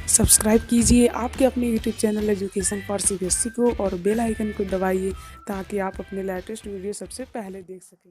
Subscribe कीजिए आपके अपने YouTube channel education for CBSE को और बेल आइकन को दबाइए ताकि आप अपने लेटेस्ट वीडियो सबसे पहले देख सकें।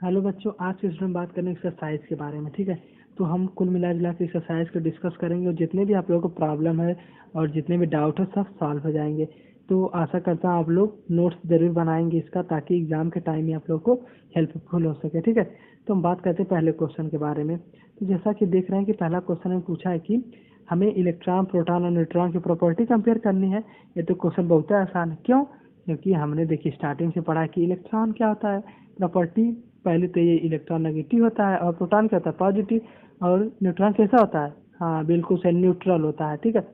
हेलो बच्चों, आज के इसमें बात करेंगे एक्सरसाइज के बारे में। ठीक है, तो हम कुल मिला जुला के एक्सरसाइज को डिस्कस करेंगे और जितने भी आप लोगों को प्रॉब्लम है और जितने भी डाउट है सब सॉल्व हो जाएंगे। तो आशा करता हूँ आप लोग नोट्स जरूर बनाएंगे इसका, ताकि एग्जाम के टाइम में आप लोग को हेल्पफुल हो सके। ठीक है, तो हम बात करते हैं पहले क्वेश्चन के बारे में। तो जैसा कि देख रहे हैं कि पहला क्वेश्चन में पूछा है कि हमें इलेक्ट्रॉन, प्रोटॉन और न्यूट्रॉन की प्रॉपर्टी कंपेयर करनी है। ये तो क्वेश्चन बहुत आसान है। क्यों? क्योंकि हमने देखिए स्टार्टिंग से पढ़ा कि इलेक्ट्रॉन क्या होता है, प्रॉपर्टी। पहले तो ये इलेक्ट्रॉन नेगेटिव होता है और प्रोटॉन क्या होता है, पॉजिटिव। और न्यूट्रॉन कैसा होता है? हाँ बिल्कुल सही, न्यूट्रल होता है। ठीक है,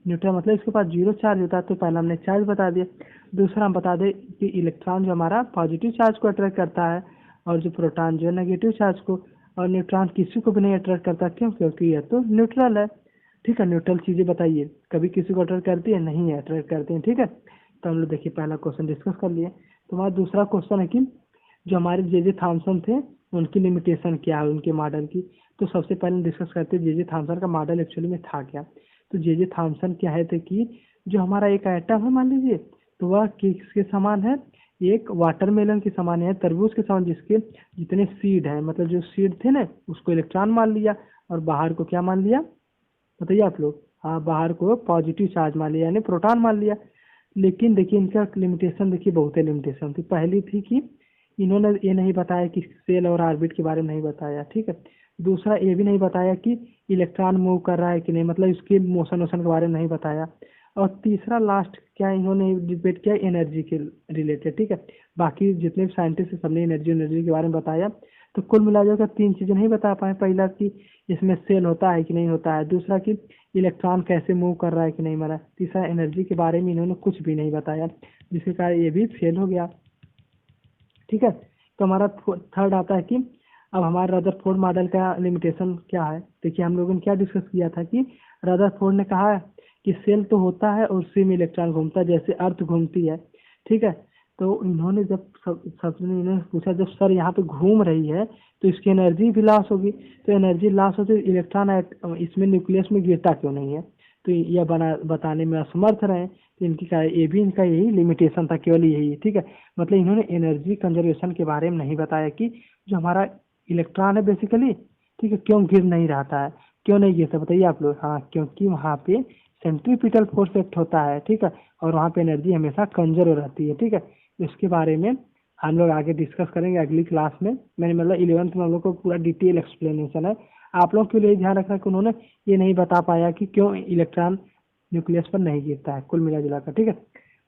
न्यूट्रल मतलब इसके पास जीरो चार्ज होता है। तो पहला हमने चार्ज बता दिया। दूसरा हम बता दें कि इलेक्ट्रॉन जो हमारा पॉजिटिव चार्ज को अट्रैक्ट करता है और जो प्रोटॉन जो है नेगेटिव चार्ज को। और न्यूट्रॉन किसी को भी नहीं अट्रैक्ट करता। क्यों? क्योंकि यह तो न्यूट्रल है। ठीक है, न्यूट्रल चीजें बताइए कभी किसी को अट्रैक्ट करती है? नहीं है, अट्रैक्ट करते हैं। ठीक है, तो हम लोग देखिए पहला क्वेश्चन डिस्कस कर लिए। तो हमारा दूसरा क्वेश्चन है कि जो हमारे जे थॉमसन थे उनकी लिमिटेशन क्या है उनके मॉडल की। तो सबसे पहले डिस्कस करते हैं जे थॉमसन का मॉडल एक्चुअली में था क्या। तो जे थॉमसन क्या है थे कि जो हमारा एक एटम है मान लीजिए, तो वह किसके समान है? एक वाटरमेलन के समान है, तरबूज के समान, जिसके जितने सीड है, मतलब जो सीड थे ना उसको इलेक्ट्रॉन मान लिया और बाहर को क्या मान लिया बताइए आप लोग? हाँ, बाहर को पॉजिटिव चार्ज मान लिया यानी प्रोटॉन मान लिया। लेकिन देखिए इनका लिमिटेशन, देखिए बहुत है लिमिटेशन थी। पहली थी कि इन्होंने ये नहीं बताया कि सेल और ऑर्बिट के बारे में नहीं बताया। ठीक है, दूसरा ये भी नहीं बताया कि इलेक्ट्रॉन मूव कर रहा है कि नहीं, मतलब इसके मोशन वोशन के बारे में नहीं बताया। और तीसरा लास्ट क्या इन्होंने डिबेट किया, एनर्जी के रिलेटेड। ठीक है, बाकी जितने भी साइंटिस्ट सबने एनर्जी एनर्जी के बारे में बताया। तो कुल मिलाकर तीन चीजें नहीं बता पाए। पहला कि इसमें सेल होता है कि नहीं होता है, दूसरा कि इलेक्ट्रॉन कैसे मूव कर रहा है कि नहीं मरा, तीसरा एनर्जी के बारे में इन्होंने कुछ भी नहीं बताया, जिसके कारण ये भी फेल हो गया। ठीक है, तो हमारा थर्ड आता है कि अब हमारे रदरफोर्ड मॉडल का लिमिटेशन क्या है। देखिए हम लोगों ने क्या डिस्कस किया था कि रदरफोर्ड ने कहा कि सेल तो होता है और उसी में इलेक्ट्रॉन घूमता है जैसे अर्थ घूमती है। ठीक है, तो इन्होंने जब सबने इन्होंने पूछा जब सर यहाँ पे घूम रही है तो इसकी एनर्जी भी लॉस होगी। तो एनर्जी लॉस होती है, इलेक्ट्रॉन इसमें न्यूक्लियस में गिरता क्यों नहीं है? तो यह बताने में असमर्थ रहे। तो इनकी ये भी इनका यही लिमिटेशन था, केवल यही। ठीक है, मतलब इन्होंने एनर्जी कंजर्वेशन के बारे में नहीं बताया कि जो हमारा इलेक्ट्रॉन है बेसिकली, ठीक है, क्यों गिर नहीं रहता है, क्यों नहीं गिरता बताइए आप लोग? हाँ, क्योंकि वहाँ पे सेंट्रीपिटल फोर्स एक्ट होता है। ठीक है, और वहाँ पे एनर्जी हमेशा कंजर्व रहती है। ठीक है, इसके बारे में हम लोग आगे डिस्कस करेंगे अगली क्लास में। मैंने मतलब 11th में हम लोग को पूरा डिटेल एक्सप्लेनेशन है। आप लोग के लिए ध्यान रखना कि उन्होंने ये नहीं बता पाया कि क्यों इलेक्ट्रॉन न्यूक्लियस पर नहीं गिरता है, कुल मिला जुला कर। ठीक है,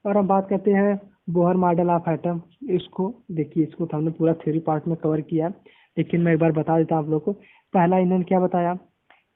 और हम बात करते हैं बोहर मॉडल ऑफ एटम। इसको देखिए, इसको तो हमने पूरा थ्योरी पार्ट में कवर किया है, लेकिन मैं एक बार बता देता हूँ आप लोग को। पहला इन्होंने क्या बताया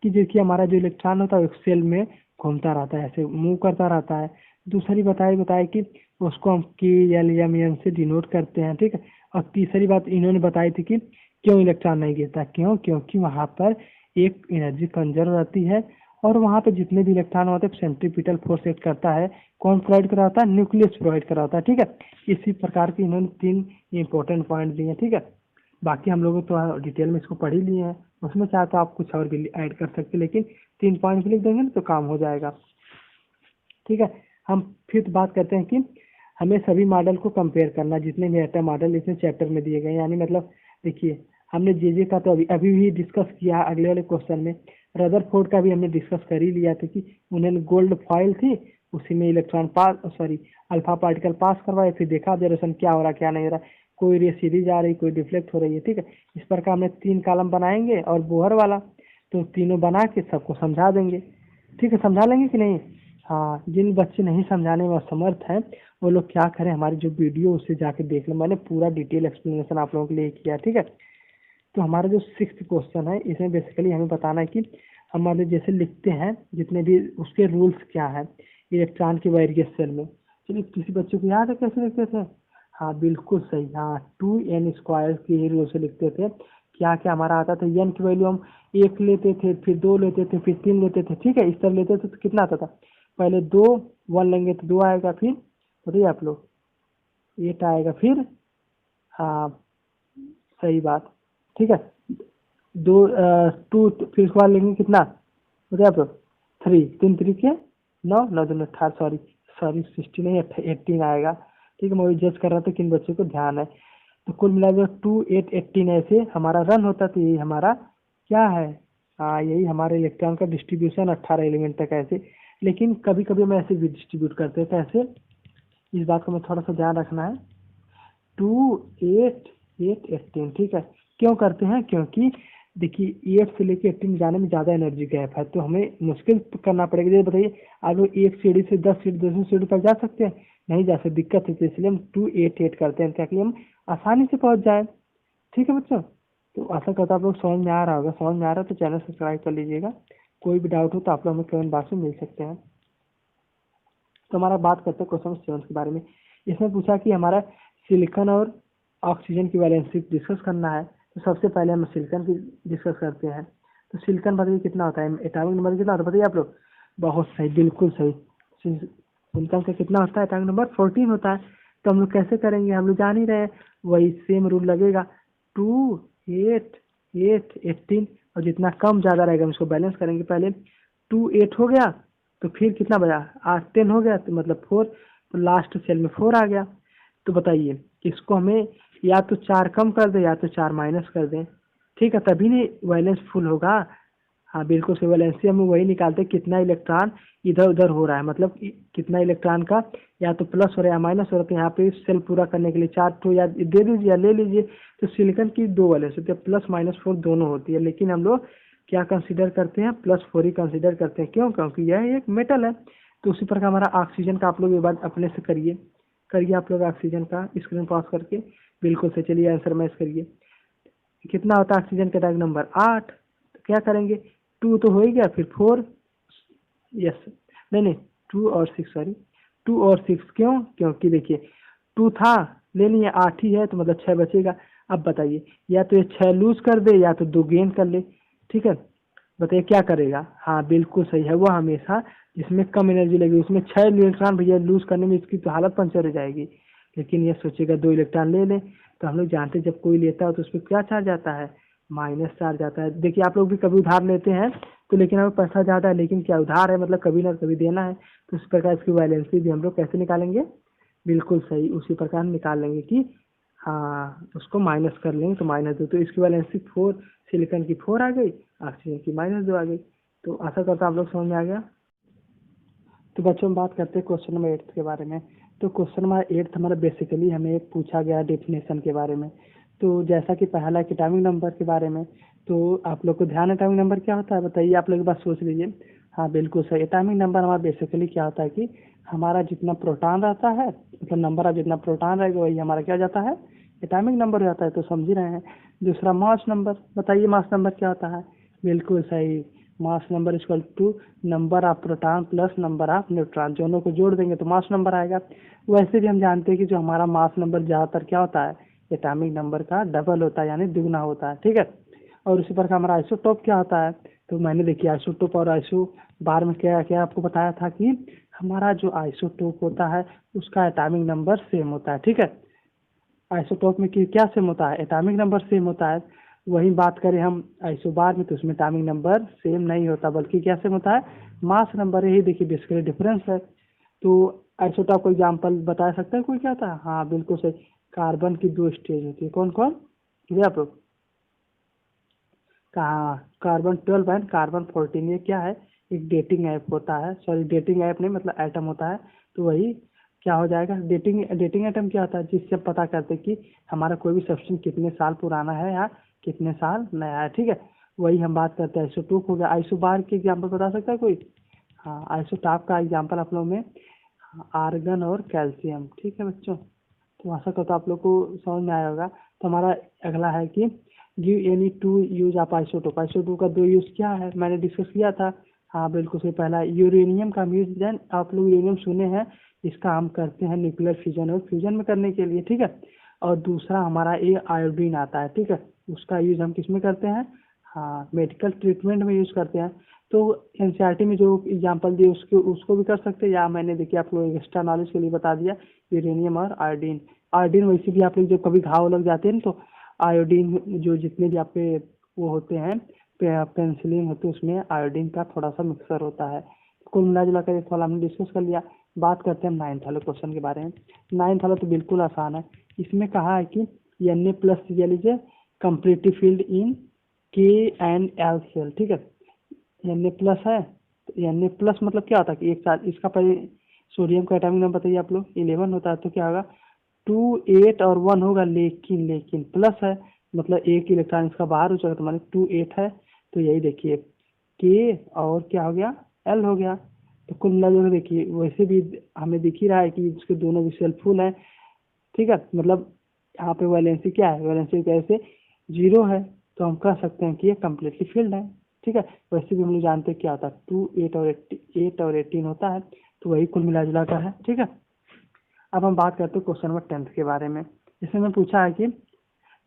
कि देखिए हमारा जो इलेक्ट्रॉन होता है सेल में घूमता रहता है, ऐसे मूव करता रहता है। दूसरी बताया कि उसको हम के एल एम एन से डिनोट करते हैं। ठीक है, और तीसरी बात इन्होंने बताई थी कि क्यों इलेक्ट्रॉन नहीं गिरता, क्यों? क्योंकि वहां पर एक एनर्जी कंजर्व रहती है और वहां पे जितने भी इलेक्ट्रॉन होते हैं सेंट्रीपिटल फोर्स एक्ट करता है। कौन प्रोवाइड करा होता है? न्यूक्लियस प्रोवाइड करा होता है। ठीक है, इसी प्रकार के इन्होंने तीन इंपॉर्टेंट पॉइंट दिए हैं। ठीक है, बाकी हम लोग तो डिटेल में इसको पढ़ ही लिए हैं, उसमें चाहे तो आप कुछ और भी ऐड कर सकते, लेकिन तीन पॉइंट भी लिख देंगे ना तो काम हो जाएगा। ठीक है, हम फिर बात करते हैं कि हमें सभी मॉडल को कंपेयर करना, जितने भी एटम मॉडल इस चैप्टर में दिए गए हैं। यानी मतलब देखिए हमने जे का तो अभी अभी भी डिस्कस किया, अगले वाले क्वेश्चन में रदरफोर्ड का भी हमने डिस्कस कर ही लिया था कि उन्होंने गोल्ड फॉइल थी, उसी में इलेक्ट्रॉन पास, सॉरी अल्फा पार्टिकल पास करवाए, फिर देखा ऑब्जर्वेशन क्या हो रहा क्या नहीं हो रहा, कोई रे सीधी जा रही, कोई डिफ्लेक्ट हो रही है। ठीक है, इस प्रकार हमने तीन कॉलम बनाएंगे और बोहर वाला, तो तीनों बना के सबको समझा देंगे। ठीक है, समझा लेंगे कि नहीं? हाँ, जिन बच्चे नहीं समझाने में असमर्थ हैं वो लोग क्या करें, हमारी जो वीडियो उससे जाके देख लें, मैंने पूरा डिटेल एक्सप्लेनेशन आप लोगों के लिए किया। ठीक है, तो हमारा जो सिक्स्थ क्वेश्चन है इसमें बेसिकली हमें बताना है कि हमारे जैसे लिखते हैं जितने भी उसके रूल्स क्या है इलेक्ट्रॉन के वेरियस सेल में। चलिए, किसी बच्चे को याद है कैसे लिखते थे? हाँ बिल्कुल सही, हाँ 2n² के ही रूल से लिखते थे। क्या क्या हमारा आता था, n की वैल्यू हम एक लेते थे, फिर दो लेते थे, फिर तीन लेते थे। ठीक है, इस तरह लेते थे तो कितना आता था? पहले दो, वन लेंगे तो दो आएगा, फिर बताइए आप लोग 8 आएगा, फिर हाँ सही बात। ठीक है, दो टू, फिर उसके बाद लेंगे कितना बताइए आप लोग? 3, 3 3 के 9, 9 दूनी 18, सॉरी सॉरी 16 नहीं 18 आएगा। ठीक है, मैं वही जज कर रहा था कि इन बच्चों को ध्यान है। तो कुल मिला के 2 8 18 ऐसे हमारा रन होता, तो यही हमारा क्या है, हाँ यही हमारे इलेक्ट्रॉन का डिस्ट्रीब्यूशन 18 एलिमेंट तक ऐसे। लेकिन कभी कभी हम ऐसे भी डिस्ट्रीब्यूट करते हैं, कैसे, इस बात को मैं थोड़ा सा ध्यान रखना है। 2 8 8 18, ठीक है। क्यों करते हैं, क्योंकि देखिए 8 से लेके 18 जाने में ज़्यादा एनर्जी गैप है, तो हमें मुश्किल करना पड़ेगा। जैसे बताइए आप लोग एक सीढ़ी से 10 सीढ़ी 200 सीढ़ी तक जा सकते हैं, नहीं जा सकते, दिक्कत है। तो इसलिए हम 2 8 8 करते हैं ताकि हम आसानी से पहुंच जाए। ठीक है बच्चों, तो आशा करता हूँ आप लोग समझ में आ रहा होगा। समझ में आ रहा है तो चैनल सब्सक्राइब कर लीजिएगा। कोई भी डाउट हो तो आप लोग हमें कमेंट बॉक्स में मिल सकते हैं। तो हमारा बात करते हैं क्वेश्चन 7 के बारे में। इसमें पूछा कि हमारा सिलिकॉन और ऑक्सीजन की वैलेंसी डिस्कस करना है। तो सबसे पहले हम सिलिकॉन की डिस्कस करते हैं। तो सिलिकॉन बताइए कितना होता है, एटॉमिक नंबर कितना होता है बताइए आप लोग। बहुत सही, बिल्कुल सही। सिलिकॉन का कितना होता है, एटॉमिक नंबर 14 होता है। तो हम लोग कैसे करेंगे, हम लोग जान ही रहे हैं, वही सेम रूल लगेगा। 2 8 8 18, और जितना कम ज़्यादा रहेगा हम इसको बैलेंस करेंगे। पहले 2 8 हो गया, तो फिर कितना बचा, 8 10 हो गया, तो मतलब 4, तो लास्ट सेल में 4 आ गया। तो बताइए इसको हमें या तो 4 कम कर दें या तो 4 माइनस कर दें। ठीक है, तभी नहीं वैलेंस फुल होगा। हाँ बिल्कुल सही, वैलेंसी हम वही निकालते हैं कितना इलेक्ट्रॉन इधर उधर हो रहा है, मतलब कितना इलेक्ट्रॉन का या तो प्लस हो रहा है या माइनस हो रहा है। तो यहाँ पे सेल पूरा करने के लिए 4 तो या दे दीजिए या ले लीजिए। तो सिलिकॉन की 2 वैलेंस होती है, प्लस माइनस 4 दोनों होती है, लेकिन हम लोग क्या कंसीडर करते हैं, +4 ही कंसीडर करते हैं। क्यों, क्योंकि यह एक मेटल है। तो उसी प्रकार हमारा ऑक्सीजन का आप लोग ये बात अपने से करिए, करिए आप लोग ऑक्सीजन का स्क्रीन पास करके। बिल्कुल से, चलिए आंसर मैच करिए। कितना होता है ऑक्सीजन का एटॉमिक नंबर 8। तो क्या करेंगे, 2 तो हो ही गया, फिर 4, यस, नहीं नहीं 2 और 6, सॉरी 2 और 6, क्यों, क्योंकि देखिए 2 था, ले लिए 8 ही है, तो मतलब 6 बचेगा। अब बताइए या तो ये 6 लूज कर दे या तो 2 गेन कर ले। ठीक है, बताइए क्या करेगा। हाँ बिल्कुल सही है, वो हमेशा जिसमें कम एनर्जी लगेगी उसमें 6 इलेक्ट्रॉन भैया लूज करने में इसकी तो हालत पंचर हो जाएगी। लेकिन ये सोचेगा 2 इलेक्ट्रॉन ले लें। तो हम लोग जानते हैं जब कोई लेता है तो उस पर क्या चार्ज आता है, माइनस चार्ज आता है। देखिए आप लोग भी कभी उधार लेते हैं तो लेकिन हमें पैसा ज़्यादा है, लेकिन क्या उधार है, मतलब कभी ना कभी देना है। तो उस प्रकार इसकी वैलेंसी भी हम लोग कैसे निकालेंगे, बिल्कुल सही उसी प्रकार निकाल लेंगे कि हाँ उसको माइनस कर लेंगे। तो -2, तो इसकी वैलेंसी 4, सिलिकॉन की 4 आ गई, ऑक्सीजन की -2 आ गई। तो आशा करता हूँ आप लोग समझ में आ गया। तो बच्चों हम बात करते हैं क्वेश्चन नंबर 8 के बारे में। तो क्वेश्चन नंबर 8 हमारा बेसिकली हमें पूछा गया डेफिनेशन के बारे में। तो जैसा कि पहला एटॉमिक नंबर के बारे में, तो आप लोग को ध्यान है एटॉमिक नंबर क्या होता है बताइए, आप लोग एक बार सोच लीजिए। हाँ बिल्कुल सही, एटॉमिक नंबर हमारा बेसिकली क्या होता है कि हमारा जितना प्रोटॉन रहता है, मतलब नंबर ऑफ जितना प्रोटॉन रहेगा वही हमारा क्या जाता है, एटॉमिक नंबर हो जाता है। तो समझ ही रहे हैं। दूसरा मास नंबर, बताइए मास नंबर क्या होता है, बिल्कुल सही, mass number equal to number of proton plus number of neutron, दोनों को जोड़ देंगे तो मास नंबर आएगा। वैसे भी हम जानते हैं कि जो हमारा मास नंबर ज़्यादातर क्या होता है, एटॉमिक नंबर का डबल होता है, यानी दुगना होता है। ठीक है, और उसी प्रकार हमारा आइसोटोप क्या होता है। तो मैंने देखिए आइसोटोप और आइसो बार में क्या क्या आपको बताया था कि हमारा जो आइसोटोप होता है उसका एटॉमिक नंबर सेम होता है। ठीक है, आइसोटोप में क्या सेम होता है, एटॉमिक नंबर सेम होता है। वही बात करें हम आइसोबार में तो उसमें एटॉमिक नंबर सेम नहीं होता, बल्कि क्या सेम होता है, मास नंबर। यही देखिए बेसिकली डिफरेंस है। तो आइसोटॉप को एग्जाम्पल बता सकते हैं कोई क्या था, हाँ बिल्कुल सही, कार्बन की 2 स्टेज होती है, कौन कौन, ये आप लोग कहाँ, कार्बन 12 एंड कार्बन 14, ये क्या है, एक डेटिंग ऐप होता है, सॉरी डेटिंग ऐप नहीं मतलब एटम होता है। तो वही क्या हो जाएगा, डेटिंग डेटिंग एटम क्या होता है, जिससे पता करते हैं कि हमारा कोई भी सब्सटेंस कितने साल पुराना है या कितने साल नया है। ठीक है, वही हम बात करते हैं। आइसोटोप हो गया, आइसोबार के एग्जाम्पल बता सकता है कोई, हाँ आइसोटॉप का एग्जाम्पल आप लोगों में आर्गन और कैल्शियम। ठीक है बच्चों, तो आशा करता हूँ आप लोग को समझ में आया होगा। तो हमारा अगला है कि give any 2 use of isotope. Isotope का 2 यूज क्या है, मैंने डिस्कस किया था। हाँ बिल्कुल सही, पहला यूरेनियम का यूज, देन आप लोग यूरेनियम सुने हैं, इसका हम करते हैं न्यूक्लियर फ्यूजन और फ्यूजन में करने के लिए। ठीक है, और दूसरा हमारा ये आयोडीन आता है। ठीक है, उसका यूज हम किस में करते हैं, हाँ मेडिकल ट्रीटमेंट में यूज करते हैं। तो एनसीईआरटी में जो एग्जाम्पल दिए उसको उसको भी कर सकते हैं, या मैंने देखिए आप लोग एक्स्ट्रा नॉलेज के लिए बता दिया यूरेनियम और आयोडीन। आयोडीन वैसे भी आप लोग जब कभी घाव लग जाते हैं तो आयोडीन जो जितने भी आपके वो होते हैं पेंसिलिन होती है उसमें आयोडीन का थोड़ा सा मिक्सर होता है। कुल मिला जुला कर एक सवाल हमने डिस्कस कर लिया। बात करते हैं 9th वाले क्वेश्चन के बारे में। 9th वाला तो बिल्कुल आसान है। इसमें कहा है कि Na plus Cl is a completely field इन के एंड एल सेल। ठीक है, Na प्लस है तो Na प्लस मतलब क्या होता है कि एक साथ इसका पहले सोडियम का एटॉमिक नंबर बताइए आप लोग, 11 होता है। तो क्या होगा 2 8 और 1 होगा, लेकिन प्लस है मतलब एक इलेक्ट्रॉन इसका बाहर हो जाएगा तो माने 2 8 है। तो यही देखिए के और क्या हो गया एल हो गया। तो कुल मिला जुला देखिए वैसे भी हमें दिख ही रहा है कि इसके दोनों भी सेल फुल है। ठीक है, मतलब यहाँ पे वैलेंसी क्या है, वैलेंसी कैसे 0 है तो हम कह सकते हैं कि ये कम्प्लीटली फिल्ड है। ठीक है, वैसे भी हम लोग जानते हैं क्या होता है 2 8 और 18 होता है। तो वही कुल मिला जुला कर है। ठीक है, अब हम बात करते हैं क्वेश्चन नंबर 10 के बारे में। इसमें मैं पूछा है कि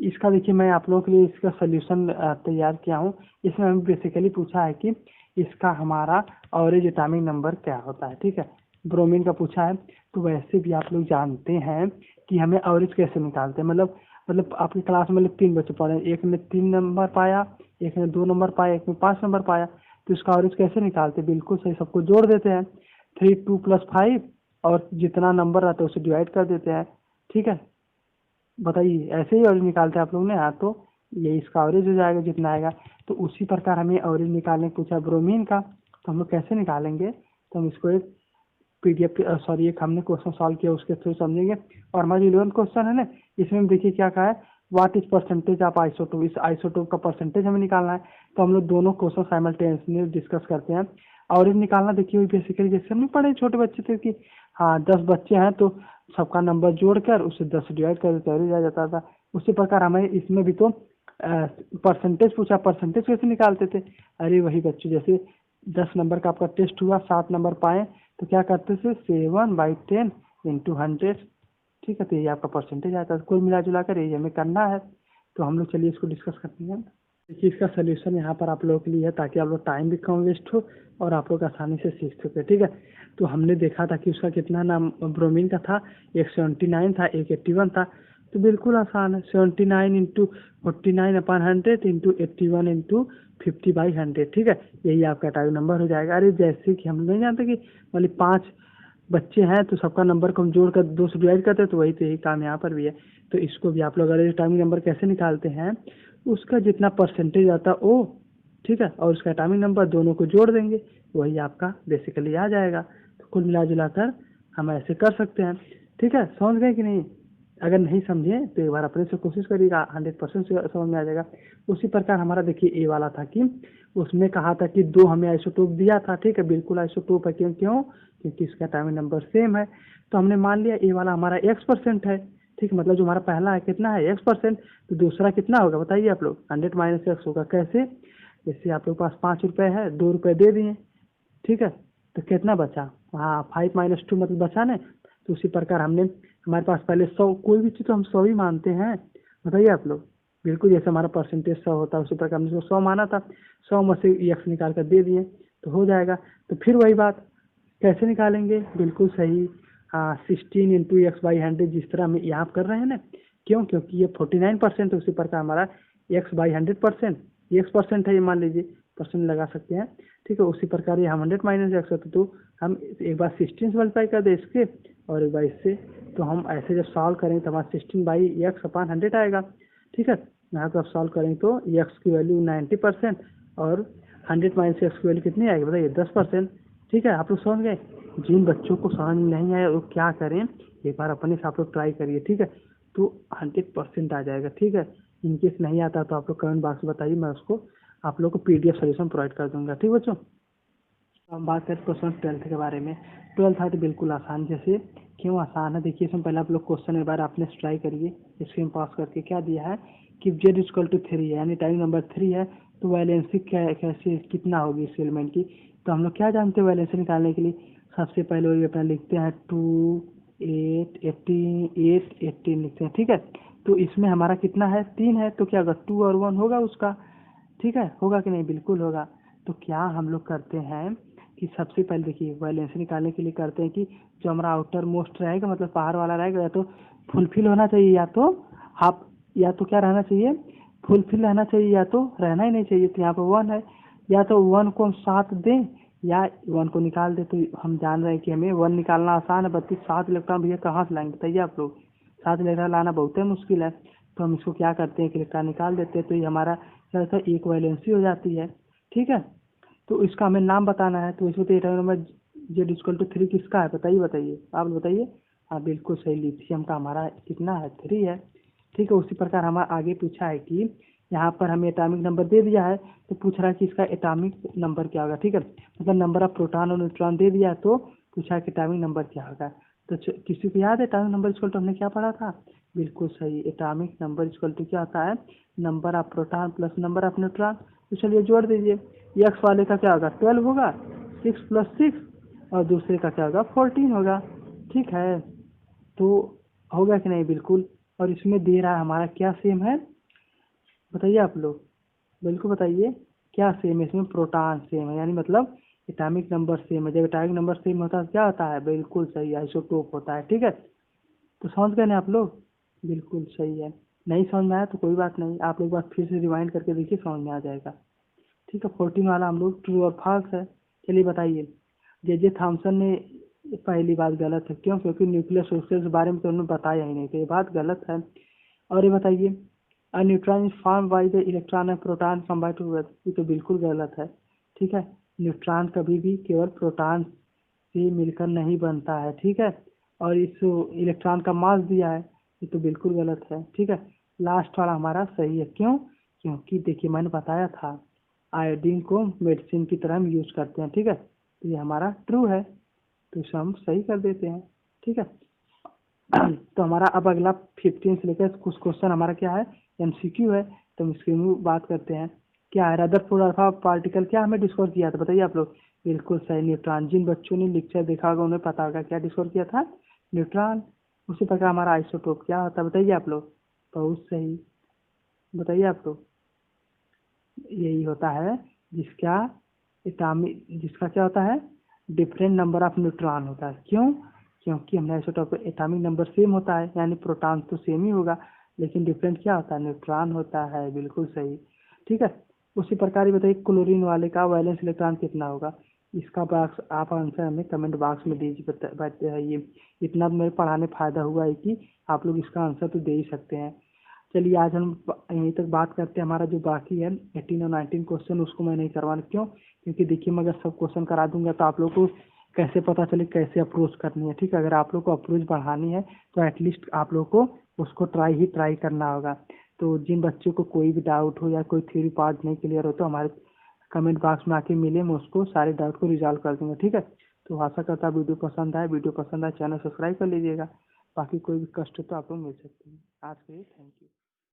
इसका देखिए मैं आप लोगों के लिए इसका सोल्यूशन तैयार किया हूँ। इसमें हमें बेसिकली पूछा है कि इसका हमारा ऑरेंज एटॉमिक नंबर क्या होता है। ठीक है, ब्रोमीन का पूछा है। तो वैसे भी आप लोग जानते हैं कि हमें ऑरेंज कैसे निकालते हैं। मतलब आपकी क्लास में 3 बच्चे पढ़े, एक ने 3 नंबर पाया, एक ने 2 नंबर पाया, एक ने 5 नंबर पाया। तो इसका ऑरेंज कैसे निकालते हैं, बिल्कुल सही, सबको जोड़ देते हैं 3 2 + 5 और जितना नंबर आता है उसे डिवाइड कर देते हैं। ठीक है, बताइए ऐसे ही ऑरेंज निकालते हैं आप लोग ने। हाँ, तो ये इसका ऑरेंज हो जाएगा जितना आएगा। तो उसी प्रकार हमें ऑरेंज निकालने को पूछा ब्रोमीन का, तो हम लोग कैसे निकालेंगे। तो हम इसको एक पीडीएफ सॉरी एक हमने क्वेश्चन सॉल्व किया उसके थ्रू समझेंगे। और हमारा 11 क्वेश्चन है ना, इसमें देखिए क्या कहा है what is percentage of isotope. इस आइसोटोप का परसेंटेज हमें निकालना है। तो हम लोग दोनों क्वेश्चन साइमल्टेनियसली डिस्कस करते हैं। ऑरेंज निकालना देखिए बेसिकली जैसे हम पढ़े छोटे बच्चे थे कि हाँ 10 बच्चे हैं तो सबका नंबर जोड़कर उसे 10 से डिवाइड कर देते ऑरेंज आ जाता था। उसी प्रकार हमें इसमें भी तो परसेंटेज पूछा, परसेंटेज कैसे निकालते थे। अरे वही बच्चों जैसे 10 नंबर का आपका टेस्ट हुआ, 7 नंबर पाए तो क्या करते थे 7/10 × 100। ठीक है, तो ये आपका परसेंटेज आता है। कुल मिला जुला कर ये हमें करना है। तो हम लोग चलिए इसको डिस्कस करते हैं। देखिए इसका सोल्यूशन यहाँ पर आप लोगों के लिए है ताकि आप लोग टाइम भी कम वेस्ट हो और आप लोग आसानी से सीख सके। ठीक है, तो हमने देखा था कि उसका कितना नाम ब्रोमीन का था, एक 79 था, एक 81 था। तो बिल्कुल आसान है 79 × 49/100 × 81 × 50/100। ठीक है, यही आपका टाइम नंबर हो जाएगा। अरे जैसे कि हम नहीं जानते कि मतलब 5 बच्चे हैं तो सबका नंबर को हम जोड़ कर 2 से डिवाइड करते हैं, तो वही तो यही काम यहाँ पर भी है। तो इसको भी आप लोग अगर एटॉमिक नंबर कैसे निकालते हैं, उसका जितना परसेंटेज आता है वो, ठीक है, और उसका एटॉमिक नंबर दोनों को जोड़ देंगे, वही आपका बेसिकली आ जाएगा। तो कुल मिला जुला कर हम ऐसे कर सकते हैं। ठीक है, समझ गए कि नहीं। अगर नहीं समझे तो एक बार अपने से कोशिश करिएगा, 100% समझ में आ जाएगा। उसी प्रकार हमारा देखिए ए वाला था कि उसमें कहा था कि 2 हमें आइसोटोप दिया था। ठीक है, बिल्कुल आइसोटोप है, क्यों क्योंकि इसका एटॉमिक नंबर सेम है। तो हमने मान लिया ए वाला हमारा X% है। ठीक है, मतलब जो हमारा पहला है कितना है X%, तो दूसरा कितना होगा बताइए आप लोग 100 - X होगा। कैसे, जैसे आप लोग के पास 5 रुपए है, 2 रुपए दे दिए। ठीक है, तो कितना बचा, हाँ 5 - 2 मतलब बचा ना। तो उसी प्रकार हमने हमारे पास पहले 100, कोई भी चीज़ तो हम 100 ही मानते हैं, बताइए आप लोग। बिल्कुल जैसे हमारा परसेंटेज 100 होता है उसी प्रकार हमने 100 माना था, 100 में से एक्स निकाल कर दे दिए तो हो जाएगा। तो फिर वही बात कैसे निकालेंगे, बिल्कुल सही, हाँ 16 × x/100 जिस तरह हम यहाँ कर रहे हैं ना। क्योंकि ये 49% है, उसी प्रकार हमारा x/100% ये x% है, ये मान लीजिए परसेंट लगा सकते हैं। ठीक है, उसी प्रकार ये हम 100 - x होता तो हम एक बार 16 से मल्टीप्लाई कर दे इसके और एक बार इससे। तो हम ऐसे जब सॉल्व करें तो हमारा 16/x/100 आएगा। ठीक है, यहाँ तो आप सॉल्व करें तो x की वैल्यू 90% और 100 - x की वैल्यू कितनी आएगी बताइए 10%। ठीक है, आप लोग समझ गए। जिन बच्चों को समझ नहीं आया वो क्या करें, एक बार अपने से आप लोग ट्राई करिए। ठीक है, तो 100% आ जाएगा। ठीक है, इनकेस नहीं आता तो आप लोग कमेंट बॉक्स में बताइए, मैं उसको आप लोग को पीडीएफ सोल्यूशन प्रोवाइड कर दूंगा। ठीक बच्चों, हम बात करें क्वेश्चन 12th के बारे में। 12th है तो बिल्कुल आसान, जैसे क्यों आसान है देखिए। इसमें पहले आप लोग क्वेश्चन एक बार आपने ट्राई करिए स्क्रीन पास करके। क्या दिया है कि Z = 3 है, यानी टाइम नंबर 3 है, तो वैलेंसी कैसे कितना होगी इस एलिमेंट की। तो हम लोग क्या जानते हैं वैलेंसी निकालने के लिए, सबसे पहले वही अपना लिखते हैं 2 8 18 लिखते हैं। ठीक है, तो इसमें हमारा कितना है 3 है, तो क्या होगा 2 और 1 होगा उसका। ठीक है, होगा कि नहीं, बिल्कुल होगा। तो क्या हम लोग करते हैं कि सबसे पहले देखिए वैलेंसी निकालने के लिए करते हैं कि जो हमारा आउटर मोस्ट रहेगा मतलब बाहर वाला रहेगा, या तो फुलफिल होना चाहिए, या तो हाफ, या तो क्या रहना चाहिए फुलफिल रहना चाहिए या तो रहना ही नहीं चाहिए। तो यहाँ पे 1 है, या तो 1 को हम 7 दें या 1 को निकाल दें। तो हम जान रहे हैं कि हमें 1 निकालना आसान है, 7 इलेक्ट्रॉन भैया कहाँ से लाएंगे बताइए आप लोग। 7 इलेक्ट्रॉन लाना बहुत ही मुश्किल है। तो हम इसको क्या करते हैं, एक इलेक्ट्रॉन निकाल देते हैं। तो ये हमारा क्या होता है, एक वैलेंसी हो जाती है। ठीक है, तो इसका हमें नाम बताना है। तो इसमें तो एटॉमिक नंबर Z=3 किसका है बताइए, बताइए आप बताइए। हाँ बिल्कुल सही, लिथियम का हमारा कितना है, 3 है। ठीक है, उसी प्रकार हमारा आगे पूछा है कि यहाँ पर हमें एटॉमिक नंबर दे दिया है, तो पूछ रहा है कि इसका एटॉमिक नंबर क्या होगा। ठीक है, मतलब नंबर ऑफ प्रोटॉन और न्यूट्रॉन दे दिया है, तो पूछा है कि एटॉमिक नंबर क्या होगा। तो किसी को याद है एटॉमिक नंबर इक्वल टू हमने क्या पढ़ा था? बिल्कुल सही, एटॉमिक नंबर इक्वल टू क्या होता है, number of proton plus number of neutron. तो चलिए जोड़ दीजिए, एक्स वाले का क्या होगा, 12 होगा, 6 + 6, और दूसरे का क्या होगा, 14 होगा। ठीक है, तो होगा कि नहीं, बिल्कुल। और इसमें दे रहा है हमारा क्या सेम है, बताइए आप लोग, बिल्कुल बताइए क्या सेम है इसमें, प्रोटॉन सेम है, यानी मतलब एटॉमिक नंबर सेम है। जब एटॉमिक नंबर सेम होता है तो क्या होता है, बिल्कुल सही, आइसोटोप होता है। ठीक है, तो समझ गए ना आप लोग, बिल्कुल सही है। नहीं समझ में आया तो कोई बात नहीं, आप लोग बात फिर से रिवाइंड करके देखिए, समझ में आ जाएगा। ठीक है, 14 वाला हम लोग ट्रू और फॉल्स है। चलिए बताइए, जे थॉमसन ने पहली बात गलत है, क्यों? क्योंकि न्यूक्लियर सोर्सेज के बारे में तो उन्होंने बताया ही नहीं, तो ये बात गलत है। और ये बताइए, a neutron is form by the electron and proton combine together, ये तो बिल्कुल गलत है। ठीक है, न्यूट्रॉन कभी भी केवल प्रोटॉन से मिलकर नहीं बनता है। ठीक है, और इस इलेक्ट्रॉन का मास दिया है, ये तो बिल्कुल गलत है। ठीक है, लास्ट वाला हमारा सही है, क्यों? क्योंकि देखिए मैंने बताया था आयोडीन को मेडिसिन की तरह हम यूज करते हैं। ठीक है, तो ये हमारा ट्रू है, तो इसे हम सही कर देते हैं। ठीक है, तो हमारा अब अगला 15 से लेकर कुछ क्वेश्चन हमारा क्या है, एमसीक्यू है। तो हम इसकी बात करते हैं, क्या है, रदरफोर्ड अल्फा पार्टिकल क्या हमें डिस्कवर किया था बताइए आप लोग। बिल्कुल सही, न्यूट्रॉन। जिन बच्चों ने लेक्चर देखा होगा उन्हें पता होगा क्या डिस्कवर किया था, न्यूट्रॉन। उसी प्रकार हमारा आइसोटोप क्या होता है बताइए आप लोग, बहुत सही, बताइए आप लोग। यही होता है जिसका एटॉमिक, जिसका क्या होता है, डिफरेंट नंबर ऑफ न्यूट्रॉन होता है। क्यों? क्योंकि हमने आइसोटोप एटॉमिक नंबर सेम होता है, यानी प्रोटॉन तो सेम ही होगा, लेकिन डिफरेंट क्या होता है, न्यूट्रॉन होता है। बिल्कुल सही। ठीक है, उसी प्रकार ही बताइए, क्लोरीन वाले का वैलेंस इलेक्ट्रॉन कितना होगा। इसका बॉक्स आप आंसर हमें कमेंट बॉक्स में दीजिए, बताइए। इतना तो मेरे पढ़ाने फायदा हुआ है कि आप लोग इसका आंसर तो दे ही सकते हैं। चलिए आज हम यहीं तक बात करते हैं, हमारा जो बाकी है 18 और 19 क्वेश्चन उसको मैं नहीं करवाना, क्यों? क्योंकि देखिए मैं अगर सब क्वेश्चन करा दूंगा तो आप लोग को कैसे पता चले कैसे अप्रोच करनी है। ठीक है, अगर आप लोग को अप्रोच बढ़ानी है तो एटलीस्ट आप लोग को उसको ट्राई करना होगा। तो जिन बच्चों को कोई भी डाउट हो या कोई थ्योरी पार्ट नहीं क्लियर हो तो हमारे कमेंट बॉक्स में आके मिले, मैं उसको सारे डाउट को रिजॉल्व कर दूंगा। ठीक है, तो आशा करता है वीडियो पसंद आए, चैनल सब्सक्राइब कर लीजिएगा। बाकी कोई भी कष्ट हो तो आप लोग मिल सकते हैं। आज के लिए थैंक यू।